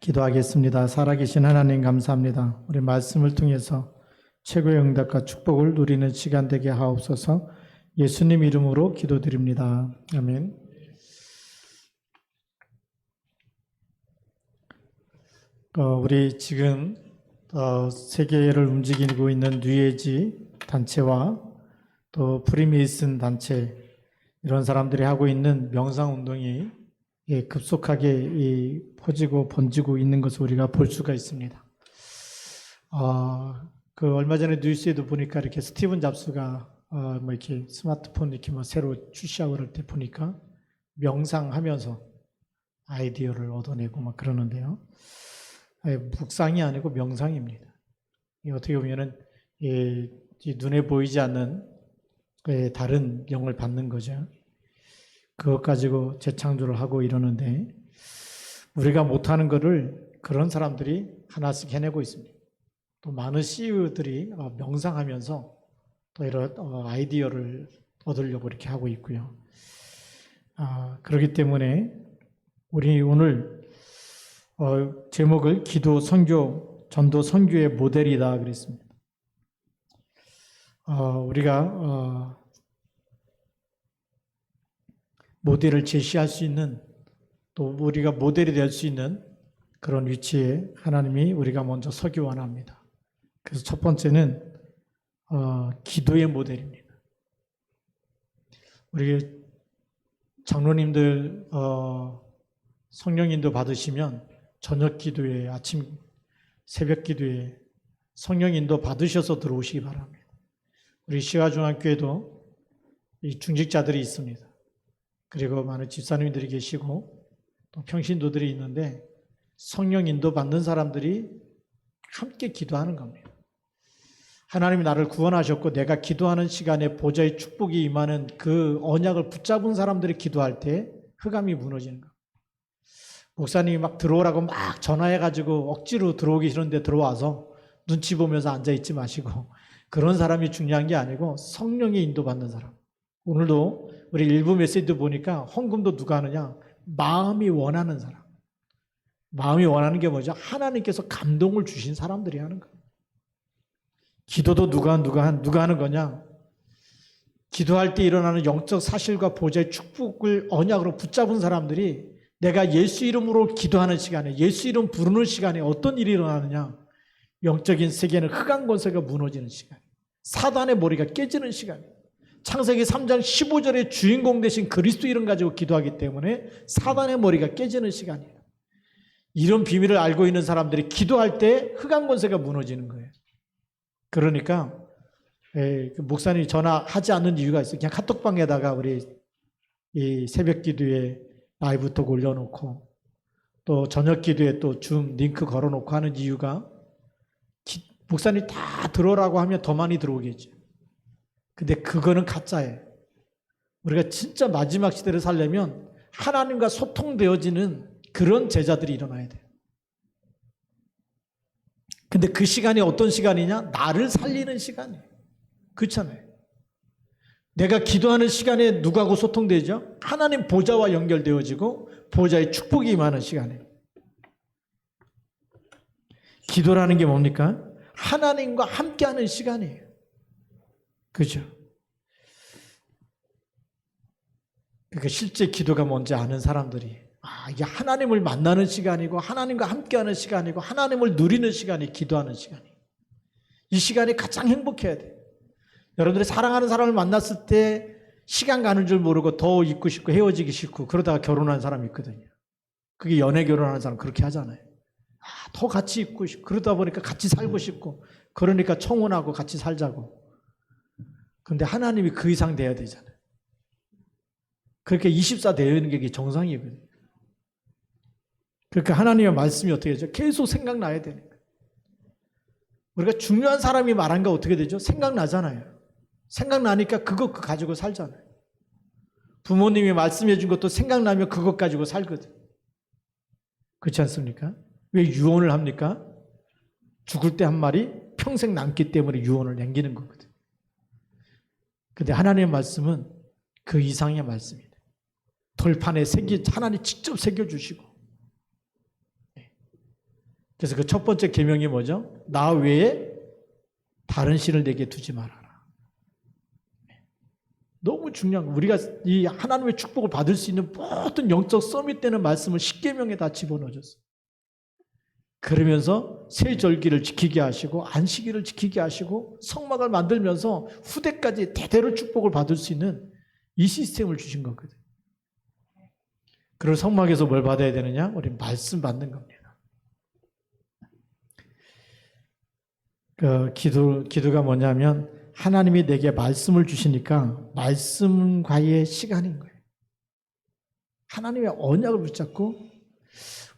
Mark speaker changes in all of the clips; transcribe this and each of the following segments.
Speaker 1: 기도하겠습니다. 살아계신 하나님 감사합니다. 우리 말씀을 통해서 최고의 응답과 축복을 누리는 시간 되게 하옵소서. 예수님 이름으로 기도드립니다. 아멘. 우리 지금 세계를 움직이고 있는 뉴에지 단체와 또 프리메이슨 단체 이런 사람들이 하고 있는 명상운동이 급속하게 퍼지고 번지고 있는 것을 우리가 볼 수가 있습니다. 얼마 전에 뉴스에도 보니까 이렇게 스티븐 잡스가 이렇게 스마트폰 이렇게 새로 출시하고 그럴 때 보니까 명상하면서 아이디어를 얻어내고 막 그러는데요. 묵상이 아니고 명상입니다. 어떻게 보면은 눈에 보이지 않는 다른 영을 받는 거죠. 그것 가지고 재창조를 하고 이러는데 우리가 못하는 거를 그런 사람들이 하나씩 해내고 있습니다. 또 많은 CEO들이 명상하면서 또 이런 아이디어를 얻으려고 이렇게 하고 있고요. 그렇기 때문에 우리 오늘 제목을 기도, 선교, 전도, 선교의 모델이다 그랬습니다. 우리가 모델을 제시할 수 있는 또 우리가 모델이 될 수 있는 그런 위치에 하나님이 우리가 먼저 서기 원합니다. 그래서 첫 번째는 기도의 모델입니다. 우리 장로님들 성령인도 받으시면 저녁 기도에 아침 새벽 기도에 성령인도 받으셔서 들어오시기 바랍니다. 우리 시화중앙교회도 이 중직자들이 있습니다. 그리고 많은 집사님들이 계시고 또 평신도들이 있는데 성령 인도 받는 사람들이 함께 기도하는 겁니다. 하나님이 나를 구원하셨고 내가 기도하는 시간에 보좌의 축복이 임하는 그 언약을 붙잡은 사람들이 기도할 때 흑암이 무너지는 겁니다. 목사님이 막 들어오라고 막 전화해가지고 억지로 들어오기 싫은데 들어와서 눈치 보면서 앉아있지 마시고 그런 사람이 중요한 게 아니고 성령의 인도받는 사람. 오늘도 우리 일부 메시지도 보니까 헌금도 누가 하느냐? 마음이 원하는 사람. 마음이 원하는 게 뭐죠? 하나님께서 감동을 주신 사람들이 하는 거예요. 기도도 누가 하는 거냐? 기도할 때 일어나는 영적 사실과 보좌의 축복을 언약으로 붙잡은 사람들이 내가 예수 이름으로 기도하는 시간에 예수 이름 부르는 시간에 어떤 일이 일어나느냐? 영적인 세계는 흑암 권세가 무너지는 시간. 사단의 머리가 깨지는 시간. 창세기 3장 15절에 주인공 되신 그리스도 이름 가지고 기도하기 때문에 사단의 머리가 깨지는 시간이에요. 이런 비밀을 알고 있는 사람들이 기도할 때 흑암 권세가 무너지는 거예요. 그러니까 목사님이 전화하지 않는 이유가 있어요. 그냥 카톡방에다가 우리 이 새벽 기도에 라이브톡 올려놓고 또 저녁 기도에 또 줌 링크 걸어놓고 하는 이유가 목사님이 다 들어오라고 하면 더 많이 들어오겠죠. 근데 그거는 가짜예요. 우리가 진짜 마지막 시대를 살려면 하나님과 소통되어지는 그런 제자들이 일어나야 돼요. 근데 그 시간이 어떤 시간이냐? 나를 살리는 시간이에요. 그렇잖아요. 내가 기도하는 시간에 누구하고 소통되죠? 하나님 보좌와 연결되어지고 보좌의 축복이 임하는 시간이에요. 기도라는 게 뭡니까? 하나님과 함께하는 시간이에요. 그죠? 그러니까 실제 기도가 뭔지 아는 사람들이 이게 하나님을 만나는 시간이고 하나님과 함께하는 시간이고 하나님을 누리는 시간이 기도하는 시간이에요. 이 시간이 가장 행복해야 돼요. 여러분들이 사랑하는 사람을 만났을 때 시간 가는 줄 모르고 더 있고 싶고 헤어지기 싫고 그러다가 결혼한 사람이 있거든요. 그게 연애 결혼하는 사람 그렇게 하잖아요. 더 같이 있고 싶고 그러다 보니까 같이 살고 싶고 그러니까 청혼하고 같이 살자고. 그런데 하나님이 그 이상 돼야 되잖아요. 그렇게 24 되는 게 정상이거든요. 그러니까 하나님의 말씀이 어떻게 되죠? 계속 생각나야 되는 거예요. 우리가 중요한 사람이 말한 거 어떻게 되죠? 생각나잖아요. 생각나니까 그거 가지고 살잖아요. 부모님이 말씀해 준 것도 생각나면 그것 가지고 살거든. 그렇지 않습니까? 왜 유언을 합니까? 죽을 때 한 말이 평생 남기 때문에 유언을 남기는 거거든. 근데 하나님의 말씀은 그 이상의 말씀이다. 돌판에 하나님 직접 새겨주시고 그래서 그 첫 번째 계명이 뭐죠? 나 외에 다른 신을 내게 두지 말아라. 너무 중요한 거. 우리가 이 하나님의 축복을 받을 수 있는 모든 영적 서밋 되는 말씀을 십계명에 다 집어넣어줬어요. 그러면서 새 절기를 지키게 하시고 안식일을 지키게 하시고 성막을 만들면서 후대까지 대대로 축복을 받을 수 있는 이 시스템을 주신 거거든요. 그리고 성막에서 뭘 받아야 되느냐? 우리 말씀 받는 겁니다. 기도가 뭐냐면 하나님이 내게 말씀을 주시니까 말씀과의 시간인 거예요. 하나님의 언약을 붙잡고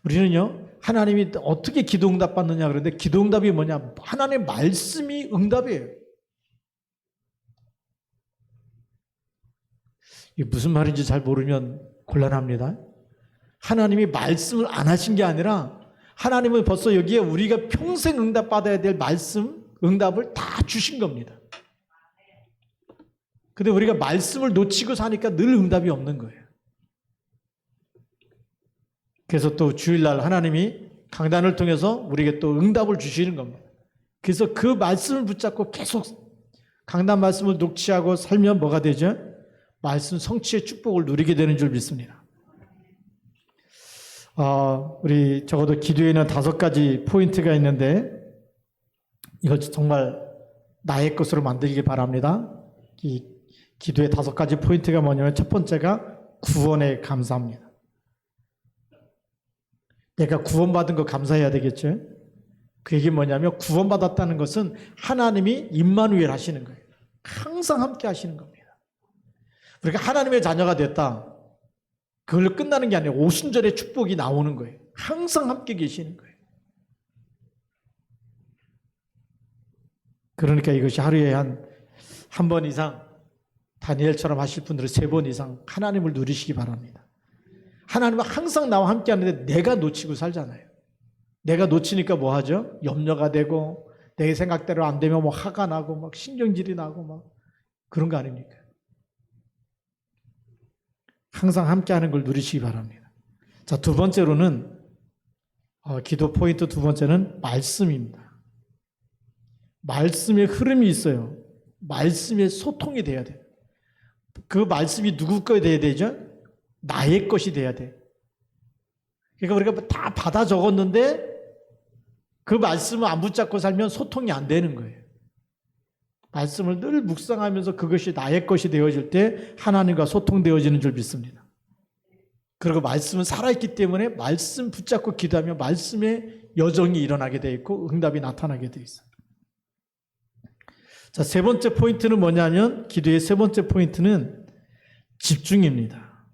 Speaker 1: 우리는요, 하나님이 어떻게 기도 응답 받느냐 그러는데 기도 응답이 뭐냐? 하나님의 말씀이 응답이에요. 이게 무슨 말인지 잘 모르면 곤란합니다. 하나님이 말씀을 안 하신 게 아니라 하나님은 벌써 여기에 우리가 평생 응답 받아야 될 말씀, 응답을 다 주신 겁니다. 근데 우리가 말씀을 놓치고 사니까 늘 응답이 없는 거예요. 그래서 또 주일날 하나님이 강단을 통해서 우리에게 또 응답을 주시는 겁니다. 그래서 그 말씀을 붙잡고 계속 강단 말씀을 녹취하고 살면 뭐가 되죠? 말씀 성취의 축복을 누리게 되는 줄 믿습니다. 우리 적어도 기도에는 5가지 포인트가 있는데 이걸 정말 나의 것으로 만들기 바랍니다. 이 기도의 5가지 포인트가 뭐냐면 첫 번째가 구원에 감사합니다. 내가 구원받은 거 감사해야 되겠죠. 그 얘기 뭐냐면 구원받았다는 것은 하나님이 임마누엘 하시는 거예요. 항상 함께 하시는 겁니다. 우리가 하나님의 자녀가 됐다. 그걸로 끝나는 게 아니라 오순절의 축복이 나오는 거예요. 항상 함께 계시는 거예요. 그러니까 이것이 하루에 한 번 이상 다니엘처럼 하실 분들은 3번 이상 하나님을 누리시기 바랍니다. 하나님은 항상 나와 함께 하는데 내가 놓치고 살잖아요. 내가 놓치니까 뭐 하죠? 염려가 되고 내 생각대로 안 되면 뭐 화가 나고 막 신경질이 나고 막 그런 거 아닙니까? 항상 함께 하는 걸 누리시기 바랍니다. 자, 2번째로는 기도 포인트 2번째는 말씀입니다. 말씀의 흐름이 있어요. 말씀의 소통이 돼야 돼요. 그 말씀이 누구 거에 돼야 되죠? 나의 것이 돼야 돼. 그러니까 우리가 다 받아 적었는데 그 말씀을 안 붙잡고 살면 소통이 안 되는 거예요. 말씀을 늘 묵상하면서 그것이 나의 것이 되어질 때 하나님과 소통되어지는 줄 믿습니다. 그리고 말씀은 살아있기 때문에 말씀 붙잡고 기도하면 말씀의 여정이 일어나게 되어 있고 응답이 나타나게 되어 있어요. 자, 3번째 포인트는 뭐냐면 기도의 3번째 포인트는 집중입니다.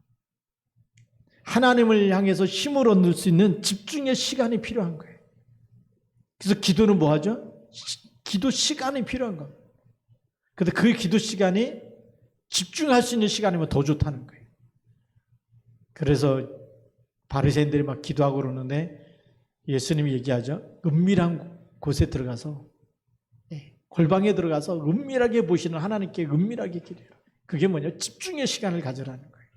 Speaker 1: 하나님을 향해서 힘을 얻을 수 있는 집중의 시간이 필요한 거예요. 그래서 기도는 뭐 하죠? 기도 시간이 필요한 겁니다. 근데 그 기도 시간이 집중할 수 있는 시간이면 더 좋다는 거예요. 그래서 바리새인들이 막 기도하고 그러는데 예수님이 얘기하죠. 은밀한 곳에 들어가서 골방에 들어가서 은밀하게 보시는 하나님께 은밀하게 기도해라. 그게 뭐냐? 집중의 시간을 가져라는 거예요.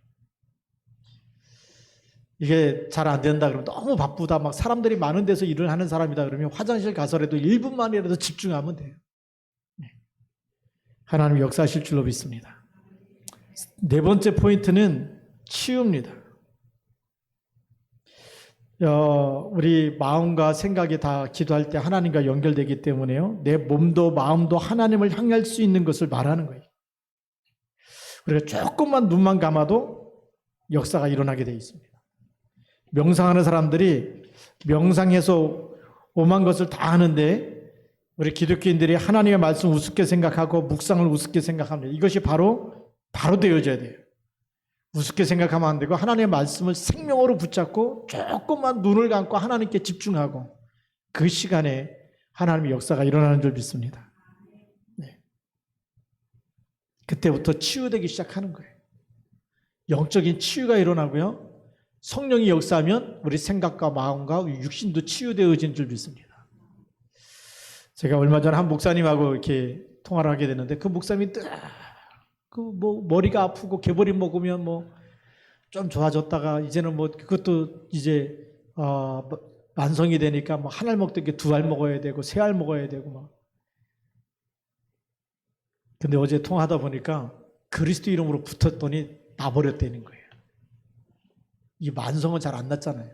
Speaker 1: 이게 잘 안 된다 그러면 너무 바쁘다 막 사람들이 많은 데서 일을 하는 사람이다 그러면 화장실 가서라도 1분만이라도 집중하면 돼요. 하나님 역사하실 줄로 믿습니다. 4번째 포인트는 치유입니다. 우리 마음과 생각이 다 기도할 때 하나님과 연결되기 때문에요. 내 몸도 마음도 하나님을 향할 수 있는 것을 말하는 거예요. 우리가 조금만 눈만 감아도 역사가 일어나게 되어 있습니다. 명상하는 사람들이 명상해서 오만 것을 다 하는데 우리 기독교인들이 하나님의 말씀 우습게 생각하고 묵상을 우습게 생각합니다. 이것이 바로 되어져야 돼요. 우습게 생각하면 안 되고 하나님의 말씀을 생명으로 붙잡고 조금만 눈을 감고 하나님께 집중하고 그 시간에 하나님의 역사가 일어나는 줄 믿습니다. 네. 그때부터 치유되기 시작하는 거예요. 영적인 치유가 일어나고요. 성령이 역사하면 우리 생각과 마음과 육신도 치유되어지는 줄 믿습니다. 제가 얼마 전에 한 목사님하고 이렇게 통화를 하게 됐는데 그 목사님이 머리가 아프고 개보리 먹으면 좀 좋아졌다가 이제는 그것도 이제 완성이 되니까 뭐 한 알 먹던 게 두 알 먹어야 되고 세 알 먹어야 되고 막. 근데 어제 통화하다 보니까 그리스도 이름으로 붙었더니 나버렸다는 거예요. 이 만성은 잘 안 났잖아요.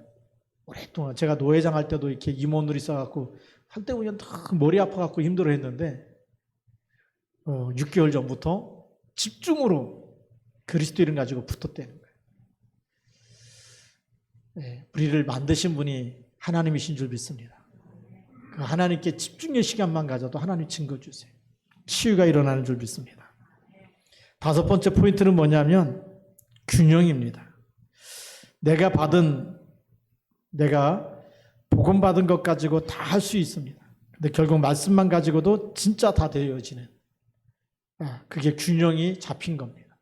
Speaker 1: 오랫동안 제가 노회장 할 때도 이렇게 임원들이 있어갖고 한때 그냥 다 머리 아파갖고 힘들어했는데 6개월 전부터 집중으로 그리스도 이름 가지고 붙었다는 거예요. 네, 우리를 만드신 분이 하나님이신 줄 믿습니다. 그 하나님께 집중의 시간만 가져도 하나님 증거 주세요. 치유가 일어나는 줄 믿습니다. 다섯 번째 포인트는 뭐냐면 균형입니다. 내가 복음 받은 것 가지고 다 할 수 있습니다. 근데 결국 말씀만 가지고도 진짜 다 되어지는 그게 균형이 잡힌 겁니다.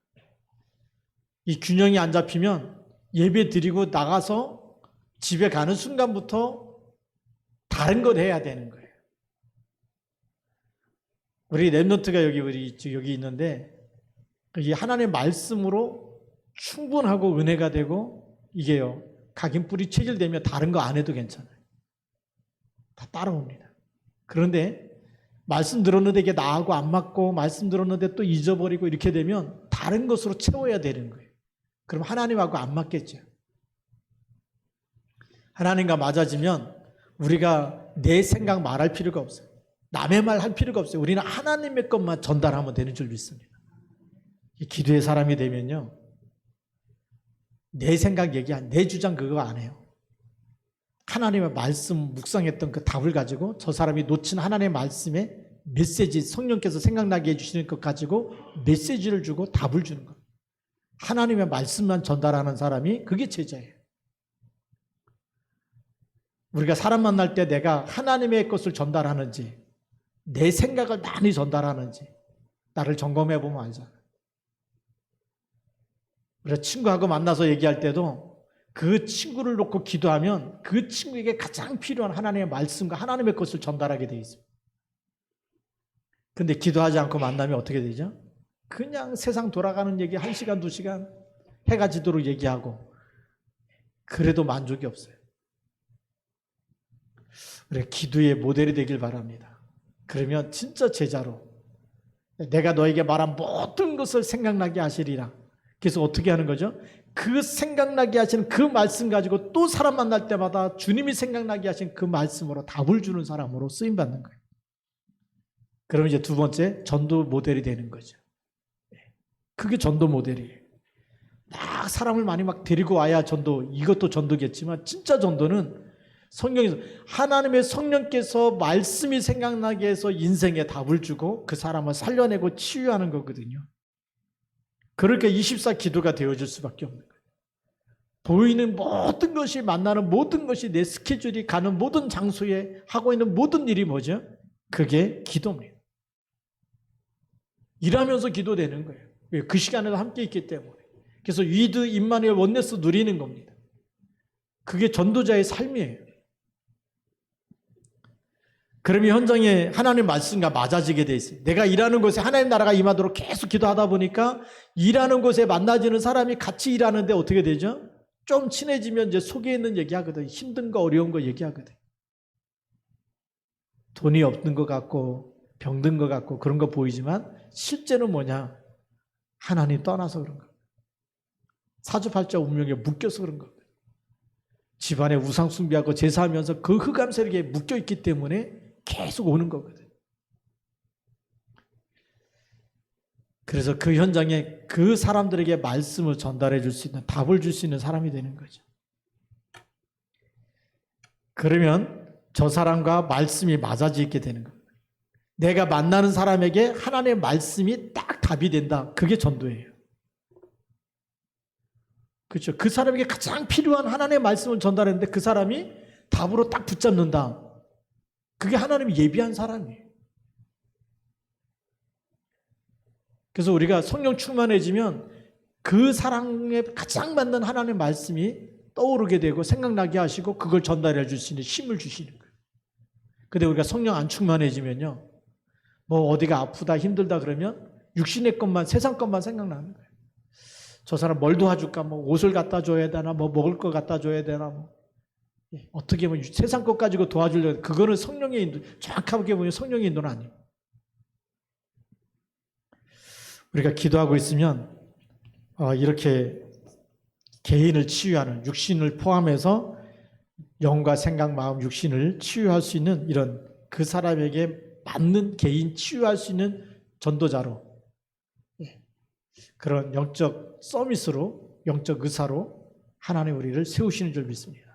Speaker 1: 이 균형이 안 잡히면 예배 드리고 나가서 집에 가는 순간부터 다른 걸 해야 되는 거예요. 우리 랩런트가 여기 있는데 이 하나님의 말씀으로 충분하고 은혜가 되고 이게요. 각인뿌리 체질되면 다른 거 안 해도 괜찮아요. 다 따라옵니다. 그런데 말씀 들었는데 이게 나하고 안 맞고 말씀 들었는데 또 잊어버리고 이렇게 되면 다른 것으로 채워야 되는 거예요. 그럼 하나님하고 안 맞겠죠. 하나님과 맞아지면 우리가 내 생각 말할 필요가 없어요. 남의 말 할 필요가 없어요. 우리는 하나님의 것만 전달하면 되는 줄 믿습니다. 기도의 사람이 되면요. 내 생각 내 주장 그거 안 해요. 하나님의 말씀 묵상했던 그 답을 가지고 저 사람이 놓친 하나님의 말씀의 메시지, 성령께서 생각나게 해주시는 것 가지고 메시지를 주고 답을 주는 것. 하나님의 말씀만 전달하는 사람이 그게 제자예요. 우리가 사람 만날 때 내가 하나님의 것을 전달하는지 내 생각을 많이 전달하는지 나를 점검해 보면 알잖아요. 우리가 친구하고 만나서 얘기할 때도 그 친구를 놓고 기도하면 그 친구에게 가장 필요한 하나님의 말씀과 하나님의 것을 전달하게 되어 있습니다. 근데 기도하지 않고 만나면 어떻게 되죠? 그냥 세상 돌아가는 얘기 1시간, 2시간 해가 지도록 얘기하고 그래도 만족이 없어요. 우리 기도의 모델이 되길 바랍니다. 그러면 진짜 제자로 내가 너에게 말한 모든 것을 생각나게 하시리라. 그래서 어떻게 하는 거죠? 그 생각나게 하시는 그 말씀 가지고 또 사람 만날 때마다 주님이 생각나게 하신 그 말씀으로 답을 주는 사람으로 쓰임받는 거예요. 그러면 이제 두 번째 전도 모델이 되는 거죠. 그게 전도 모델이에요. 막 사람을 많이 막 데리고 와야 전도, 이것도 전도겠지만 진짜 전도는 성경에서 하나님의 성령께서 말씀이 생각나게 해서 인생에 답을 주고 그 사람을 살려내고 치유하는 거거든요. 그러니까 24 기도가 되어줄 수밖에 없는 거예요. 보이는 모든 것이 만나는 모든 것이 내 스케줄이 가는 모든 장소에 하고 있는 모든 일이 뭐죠? 그게 기도입니다. 일하면서 기도되는 거예요. 그 시간에도 함께 있기 때문에. 그래서 위드 임마누엘 원네스 누리는 겁니다. 그게 전도자의 삶이에요. 그러면 현장에 하나님의 말씀과 맞아지게 돼 있어요. 내가 일하는 곳에 하나님 나라가 임하도록 계속 기도하다 보니까 일하는 곳에 만나지는 사람이 같이 일하는데 어떻게 되죠? 좀 친해지면 이제 속에 있는 얘기하거든. 힘든 거 어려운 거 얘기하거든. 돈이 없는 것 같고 병든 것 같고 그런 거 보이지만 실제는 뭐냐? 하나님 떠나서 그런 거예요. 사주팔자 운명에 묶여서 그런 거예요. 집안에 우상 숭배하고 제사하면서 그 흑암 세력에 묶여있기 때문에 계속 오는 거거든. 그래서 그 현장에 그 사람들에게 말씀을 전달해 줄 수 있는, 답을 줄 수 있는 사람이 되는 거죠. 그러면 저 사람과 말씀이 맞아지게 되는 거예요. 내가 만나는 사람에게 하나님의 말씀이 딱 답이 된다. 그게 전도예요. 그렇죠. 그 사람에게 가장 필요한 하나님의 말씀을 전달했는데 그 사람이 답으로 딱 붙잡는다. 그게 하나님이 예비한 사람이에요. 그래서 우리가 성령 충만해지면 그 사람에 가장 맞는 하나님의 말씀이 떠오르게 되고 생각나게 하시고 그걸 전달해 줄 수 있는 힘을 주시는 거예요. 근데 우리가 성령 안 충만해지면요. 뭐 어디가 아프다 힘들다 그러면 육신의 것만 세상 것만 생각나는 거예요. 저 사람 뭘 도와줄까? 뭐 옷을 갖다 줘야 되나? 뭐 먹을 거 갖다 줘야 되나? 뭐 어떻게 보면 세상 것 가지고 도와주려고, 그거는 성령의 인도, 정확하게 보면 성령의 인도는 아니에요. 우리가 기도하고 있으면 이렇게 개인을 치유하는, 육신을 포함해서 영과 생각, 마음, 육신을 치유할 수 있는 이런 그 사람에게 맞는 개인 치유할 수 있는 전도자로, 그런 영적 서밋으로, 영적 의사로 하나님 우리를 세우시는 줄 믿습니다.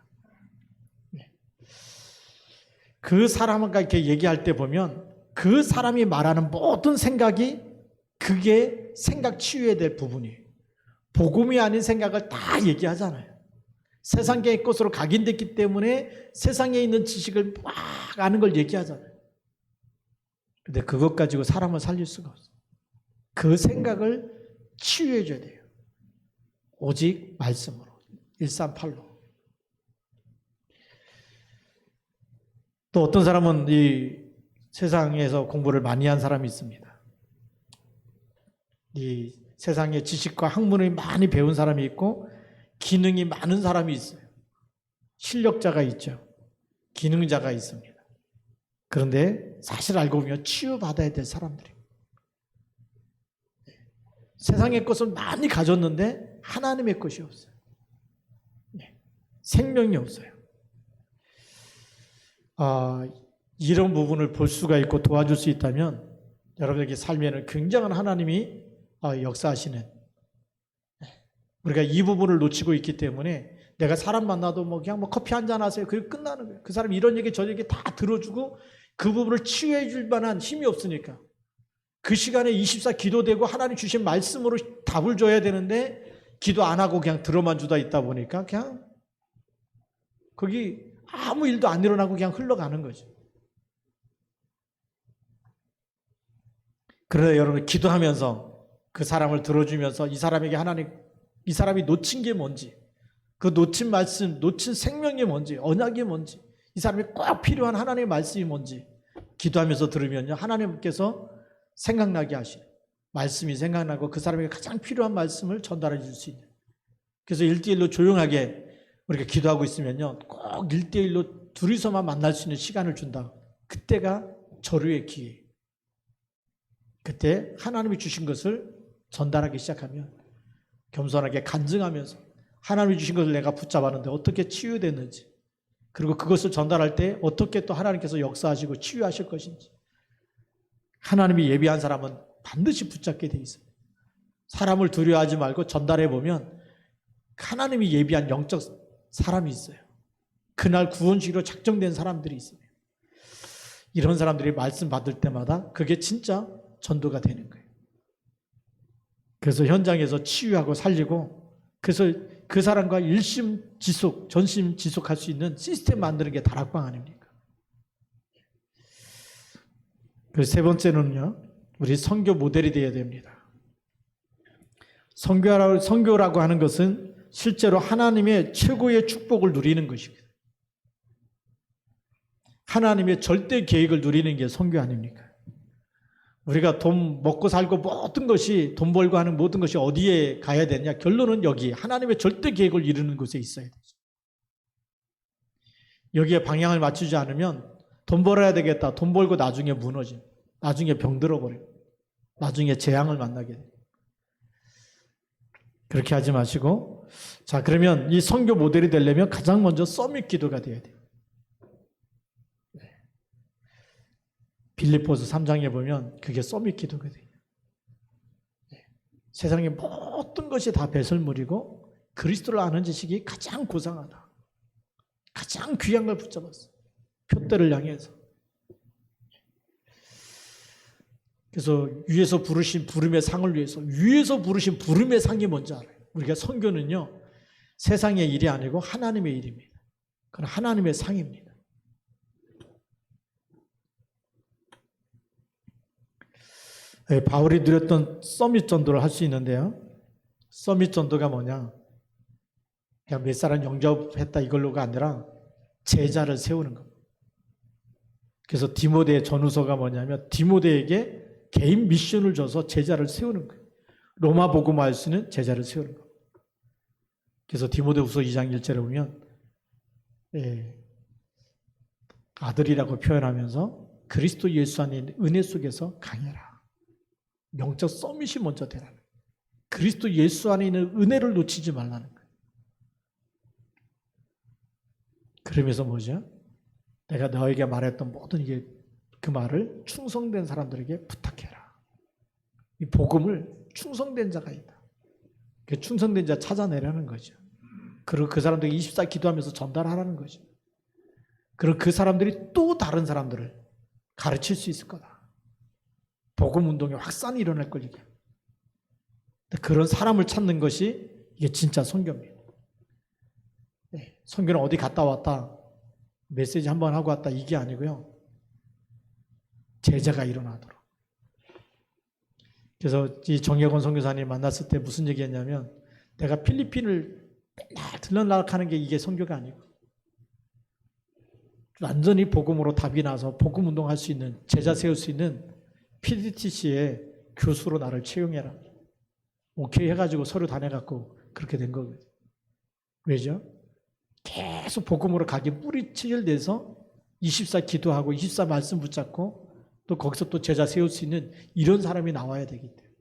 Speaker 1: 그 사람과 이렇게 얘기할 때 보면 그 사람이 말하는 모든 생각이 그게 생각 치유해야 될 부분이에요. 복음이 아닌 생각을 다 얘기하잖아요. 세상의 것으로 각인됐기 때문에 세상에 있는 지식을 막 아는 걸 얘기하잖아요. 근데 그것 가지고 사람을 살릴 수가 없어요. 그 생각을 치유해 줘야 돼요. 오직 말씀으로. 138로. 또 어떤 사람은 이 세상에서 공부를 많이 한 사람이 있습니다. 이 세상의 지식과 학문을 많이 배운 사람이 있고 기능이 많은 사람이 있어요. 실력자가 있죠. 기능자가 있습니다. 그런데 사실 알고 보면 치유받아야 될 사람들이에요. 세상의 것을 많이 가졌는데 하나님의 것이 없어요. 생명이 없어요. 이런 부분을 볼 수가 있고 도와줄 수 있다면 여러분에게 삶에는 굉장한 하나님이 역사하시는, 우리가 이 부분을 놓치고 있기 때문에 내가 사람 만나도 그냥 커피 한잔 하세요. 그리고 끝나는 거예요. 그 사람이 이런 얘기 저 얘기 다 들어주고 그 부분을 치유해 줄 만한 힘이 없으니까 그 시간에 24 기도되고 하나님 주신 말씀으로 답을 줘야 되는데 기도 안 하고 그냥 들어만 주다 있다 보니까 그냥 거기 아무 일도 안 일어나고 그냥 흘러가는 거죠. 그러나 여러분 기도하면서 그 사람을 들어주면서 이 사람에게 하나님, 이 사람이 놓친 게 뭔지, 그 놓친 말씀, 놓친 생명이 뭔지, 언약이 뭔지, 이 사람이 꼭 필요한 하나님의 말씀이 뭔지 기도하면서 들으면요, 하나님께서 생각나게 하시는, 말씀이 생각나고 그 사람에게 가장 필요한 말씀을 전달해 줄 수 있는. 그래서 1대1로 조용하게 우리가 기도하고 있으면요, 꼭 1대1로 둘이서만 만날 수 있는 시간을 준다. 그때가 절유의 기회. 그때 하나님이 주신 것을 전달하기 시작하면 겸손하게 간증하면서 하나님이 주신 것을 내가 붙잡았는데 어떻게 치유됐는지, 그리고 그것을 전달할 때 어떻게 또 하나님께서 역사하시고 치유하실 것인지, 하나님이 예비한 사람은 반드시 붙잡게 돼 있어요. 사람을 두려워하지 말고 전달해 보면 하나님이 예비한 영적 사람이 있어요. 그날 구원주의로 작정된 사람들이 있어요. 이런 사람들이 말씀 받을 때마다 그게 진짜 전도가 되는 거예요. 그래서 현장에서 치유하고 살리고, 그래서 그 사람과 일심지속, 전심지속할 수 있는 시스템 만드는 게 다락방 아닙니까? 그래서 세 번째는요, 우리 선교 모델이 되어야 됩니다. 선교라고 하는 것은 실제로 하나님의 최고의 축복을 누리는 것입니다. 하나님의 절대 계획을 누리는 게 선교 아닙니까? 우리가 돈 먹고 살고 모든 것이, 돈 벌고 하는 모든 것이 어디에 가야 되냐? 결론은 여기 하나님의 절대 계획을 이루는 곳에 있어야 되죠. 여기에 방향을 맞추지 않으면 돈 벌어야 되겠다, 돈 벌고 나중에 무너져, 나중에 병들어 버려요. 나중에 재앙을 만나게 돼요. 그렇게 하지 마시고, 자, 그러면 이 선교 모델이 되려면 가장 먼저 서밋 기도가 돼야 돼요. 빌립보서 3장에 보면 그게 서밋 기도가 돼요. 세상의 모든 것이 다 배설물이고 그리스도를 아는 지식이 가장 고상하다. 가장 귀한 걸 붙잡았어. 표대를 향해서. 그래서 위에서 부르신 부름의 상을 위해서, 위에서 부르신 부름의 상이 뭔지 알아요. 우리가 선교는요, 세상의 일이 아니고 하나님의 일입니다. 그건 하나님의 상입니다. 바울이 누렸던 서밋 전도를 할 수 있는데요, 서밋 전도가 뭐냐, 그냥 몇 사람 영접했다 이걸로가 아니라 제자를 세우는 겁니다. 그래서 디모데 전후서가 뭐냐면 디모데에게 개인 미션을 줘서 제자를 세우는 거예요. 로마 복음화 할 수 있는 제자를 세우는 거예요. 그래서 디모데후서 2장 1절에 보면 예, 아들이라고 표현하면서 그리스도 예수 안에 있는 은혜 속에서 강해라. 영적 서밋이 먼저 되라는 거예요. 그리스도 예수 안에 있는 은혜를 놓치지 말라는 거예요. 그러면서 뭐죠? 내가 너에게 말했던 모든 이게 그 말을 충성된 사람들에게 부탁해라. 이 복음을 충성된 자가 있다. 그 충성된 자 찾아내라는 거죠. 그리고 그 사람들이 24 기도하면서 전달하라는 거죠. 그리고 그 사람들이 또 다른 사람들을 가르칠 수 있을 거다. 복음 운동의 확산이 일어날 걸 얘기해요. 그런 사람을 찾는 것이 이게 진짜 선교입니다. 네, 선교는 어디 갔다 왔다, 메시지 한번 하고 왔다 이게 아니고요. 제자가 일어나도록. 그래서 이 정혜권 선교사님 만났을 때 무슨 얘기했냐면 내가 필리핀을 맨날 들락날락하는 게 이게 선교가 아니고 완전히 복음으로 답이 나서 복음 운동할 수 있는 제자 세울 수 있는 PDTC의 교수로 나를 채용해라. 오케이 해가지고 서류 다 내갖고 그렇게 된 거거든요. 왜죠? 계속 복음으로 가기 뿌리치를 내서 24 기도하고 24 말씀 붙잡고 또 거기서 또 제자 세울 수 있는 이런 사람이 나와야 되기 때문에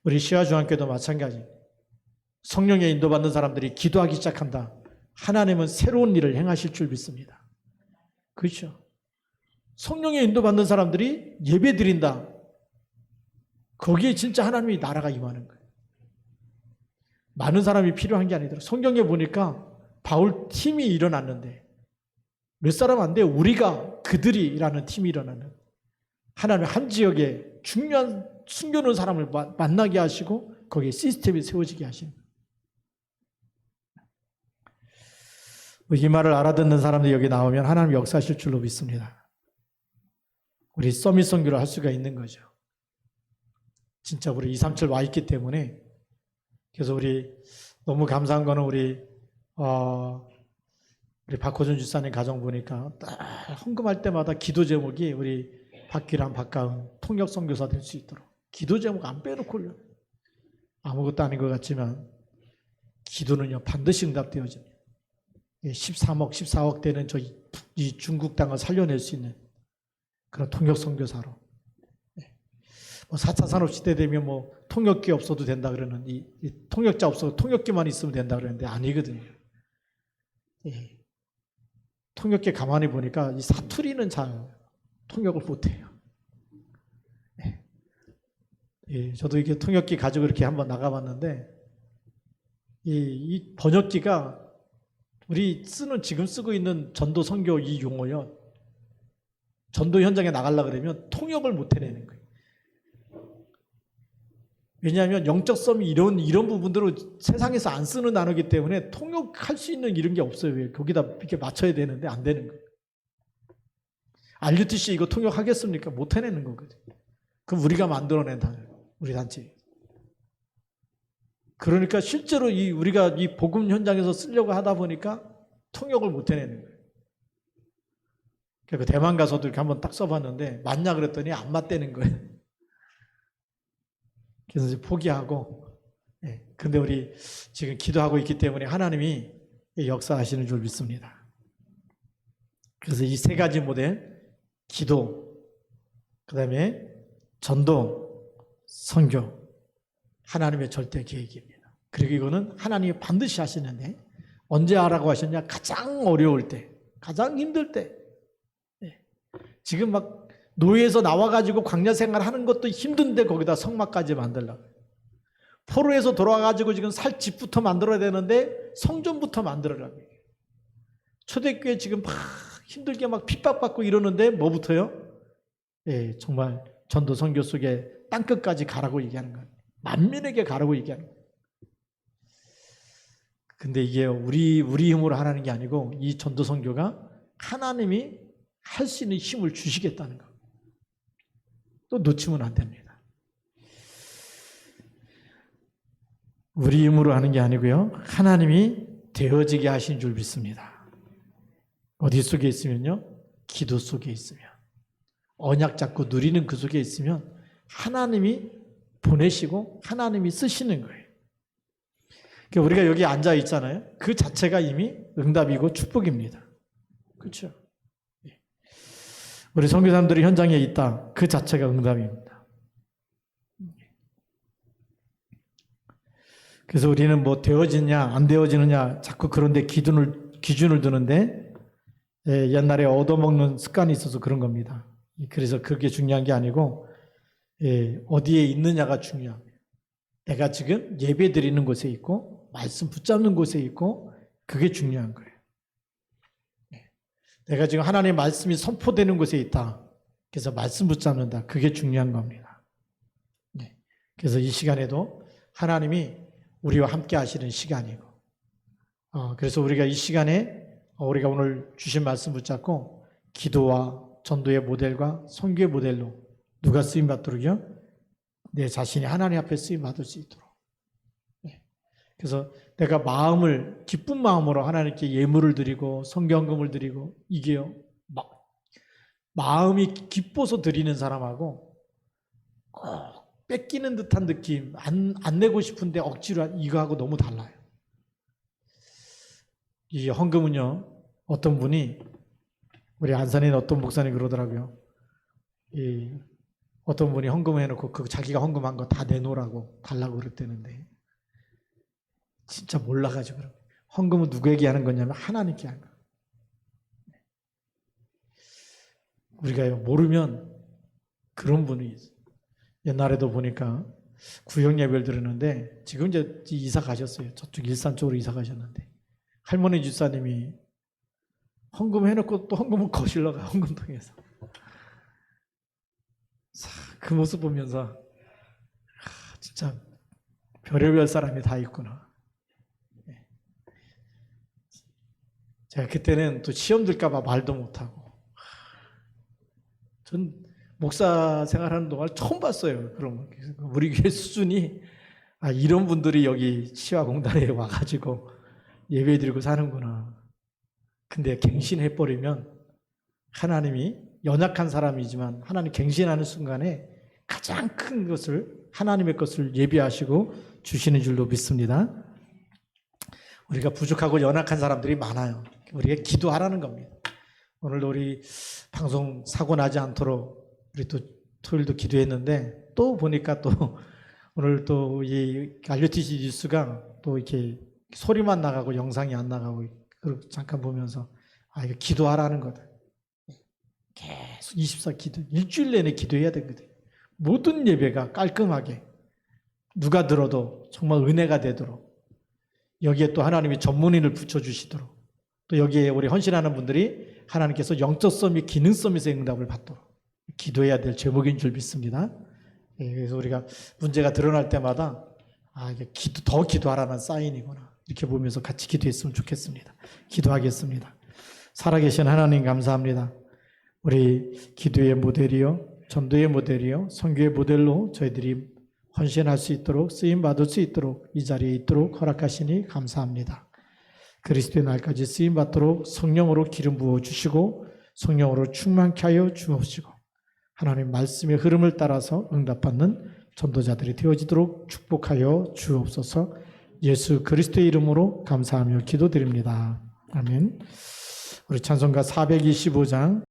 Speaker 1: 우리 시화중앙교도 마찬가지. 성령에 인도받는 사람들이 기도하기 시작한다. 하나님은 새로운 일을 행하실 줄 믿습니다. 그렇죠? 성령에 인도받는 사람들이 예배 드린다. 거기에 진짜 하나님의 나라가 임하는 거예요. 많은 사람이 필요한 게 아니더라. 성경에 보니까 바울 팀이 일어났는데 몇 사람 안 돼. 우리가 그들이라는 팀이 일어났는데 하나님 한 지역에 중요한 숨겨놓은 사람을 만나게 하시고 거기에 시스템이 세워지게 하시는 거예요. 이 말을 알아듣는 사람들이 여기 나오면 하나님 역사하실 줄로 믿습니다. 우리 서밋 선교를 할 수가 있는 거죠. 진짜 우리 237 와 있기 때문에 그래서 우리 너무 감사한 거는 우리 박호준 주사님 가정 보니까 딱 헌금할 때마다 기도 제목이 우리 박기란, 박가은 통역 선교사 될 수 있도록 기도 제목 안 빼놓고 올려. 아무것도 아닌 것 같지만 기도는요 반드시 응답되어집니다. 13억, 14억 되는 이 중국 땅을 살려낼 수 있는 그런 통역 선교사로. 뭐 4차 산업시대 되면 뭐 통역기 없어도 된다 그러는 이 통역자 없어도 통역기만 있으면 된다 그러는데 아니거든요. 통역기 가만히 보니까 이 사투리는 잘 통역을 못해요. 저도 이게 통역기 가지고 이렇게 한번 나가봤는데 이 번역기가 우리 지금 쓰고 있는 전도 선교 이 용어요. 전도 현장에 나가려고 그러면 통역을 못 해내는 거예요. 왜냐하면 영적 썸이 이런 부분들을 세상에서 안 쓰는 단어이기 때문에 통역할 수 있는 이런 게 없어요. 거기다 이렇게 맞춰야 되는데 안 되는 거예요. RUTC 이거 통역하겠습니까? 못 해내는 거거든요. 그럼 우리가 만들어낸 단어예요. 우리 단체. 그러니까 실제로 우리가 이 복음 현장에서 쓰려고 하다 보니까 통역을 못 해내는 거예요. 그러니까 대만 가서도 이렇게 한번 딱 써봤는데 맞냐 그랬더니 안 맞대는 거예요. 그래서 이제 포기하고. 근데 우리 지금 기도하고 있기 때문에 하나님이 역사하시는 줄 믿습니다. 그래서 이 세 가지 모델, 기도, 그 다음에 전도, 선교, 하나님의 절대 계획입니다. 그리고 이거는 하나님이 반드시 하시는데 언제 하라고 하셨냐? 가장 어려울 때, 가장 힘들 때. 지금 막 노예에서 나와가지고 광야 생활하는 것도 힘든데 거기다 성막까지 만들려고. 포로에서 돌아와가지고 지금 살 집부터 만들어야 되는데 성전부터 만들어라고. 초대교회 지금 막 힘들게 막 핍박받고 이러는데 뭐부터요? 정말 전도 선교 속에 땅끝까지 가라고 얘기하는 거예요. 만민에게 가라고 얘기하는 거예요. 근데 이게 우리 힘으로 하라는 게 아니고 이 전도 선교가 하나님이 할 수 있는 힘을 주시겠다는 거. 또 놓치면 안 됩니다. 우리 힘으로 하는 게 아니고요. 하나님이 되어지게 하신 줄 믿습니다. 어디 속에 있으면요? 기도 속에 있으면. 언약 잡고 누리는 그 속에 있으면 하나님이 보내시고 하나님이 쓰시는 거예요. 그러니까 우리가 여기 앉아 있잖아요. 그 자체가 이미 응답이고 축복입니다. 그렇죠? 우리 선교사님들이 현장에 있다. 그 자체가 응답입니다. 그래서 우리는 뭐 되어지냐 안 되어지느냐 자꾸 그런데 기준을 두는데 옛날에 얻어먹는 습관이 있어서 그런 겁니다. 그래서 그게 중요한 게 아니고 어디에 있느냐가 중요합니다. 내가 지금 예배 드리는 곳에 있고 말씀 붙잡는 곳에 있고 그게 중요한 거예요. 내가 지금 하나님의 말씀이 선포되는 곳에 있다. 그래서 말씀 붙잡는다. 그게 중요한 겁니다. 그래서 이 시간에도 하나님이 우리와 함께 하시는 시간이고 그래서 우리가 이 시간에 우리가 오늘 주신 말씀 붙잡고 기도와 전도의 모델과 선교의 모델로 누가 쓰임 받도록요? 내 자신이 하나님 앞에 쓰임 받을 수 있도록. 그래서 내가 기쁜 마음으로 하나님께 예물을 드리고 성경금을 드리고 이게요. 마음이 기뻐서 드리는 사람하고 뺏기는 듯한 느낌, 안 내고 싶은데 억지로 이거하고 너무 달라요. 이 헌금은요. 어떤 분이 우리 안산에 있는 어떤 목사님 그러더라고요. 어떤 분이 헌금해놓고 자기가 헌금한 거 다 내놓으라고 달라고 그랬다는데 진짜 몰라가지고 헌금은 누구에게 하는 거냐면 하나님께 하는 거예요. 우리가 모르면 그런 분이 있어요. 옛날에도 보니까 구역 예배를 드렸는데 지금 이제 이사 가셨어요. 저쪽 일산 쪽으로 이사 가셨는데 할머니 집사님이 헌금 해놓고 또 헌금은 거실러 가 헌금통에서 그 모습 보면서 진짜 별의별 사람이 다 있구나. 제가 그때는 또 시험 들까 봐 말도 못하고 전 목사 생활하는 동안 처음 봤어요. 그럼 우리 교회 수준이 이런 분들이 여기 치화공단에 와가지고 예배드리고 사는구나. 근데 갱신해버리면 하나님이 연약한 사람이지만 하나님 갱신하는 순간에 가장 큰 것을 하나님의 것을 예비하시고 주시는 줄로 믿습니다. 우리가 부족하고 연약한 사람들이 많아요. 우리가 기도하라는 겁니다. 오늘도 우리 방송 사고 나지 않도록 우리 또 토요일도 기도했는데 또 보니까 또 오늘 또 이 RUTC 뉴스가 또 이렇게 소리만 나가고 영상이 안 나가고 잠깐 보면서 이거 기도하라는 거다. 계속 24 기도, 일주일 내내 기도해야 되거든. 모든 예배가 깔끔하게 누가 들어도 정말 은혜가 되도록 여기에 또 하나님이 전문인을 붙여주시도록 또 여기에 우리 헌신하는 분들이 하나님께서 영적 서밋, 기능 서밋의 응답을 받도록 기도해야 될 제목인 줄 믿습니다. 그래서 우리가 문제가 드러날 때마다 이게 더 기도하라는 사인이구나 이렇게 보면서 같이 기도했으면 좋겠습니다. 기도하겠습니다. 살아계신 하나님 감사합니다. 우리 기도의 모델이요, 전도의 모델이요, 선교의 모델로 저희들이 헌신할 수 있도록 쓰임받을 수 있도록 이 자리에 있도록 허락하시니 감사합니다. 그리스도의 날까지 쓰임받도록 성령으로 기름 부어주시고 성령으로 충만케 하여 주옵시고 하나님 말씀의 흐름을 따라서 응답받는 전도자들이 되어지도록 축복하여 주옵소서. 예수 그리스도의 이름으로 감사하며 기도드립니다. 아멘. 우리 찬송가 425장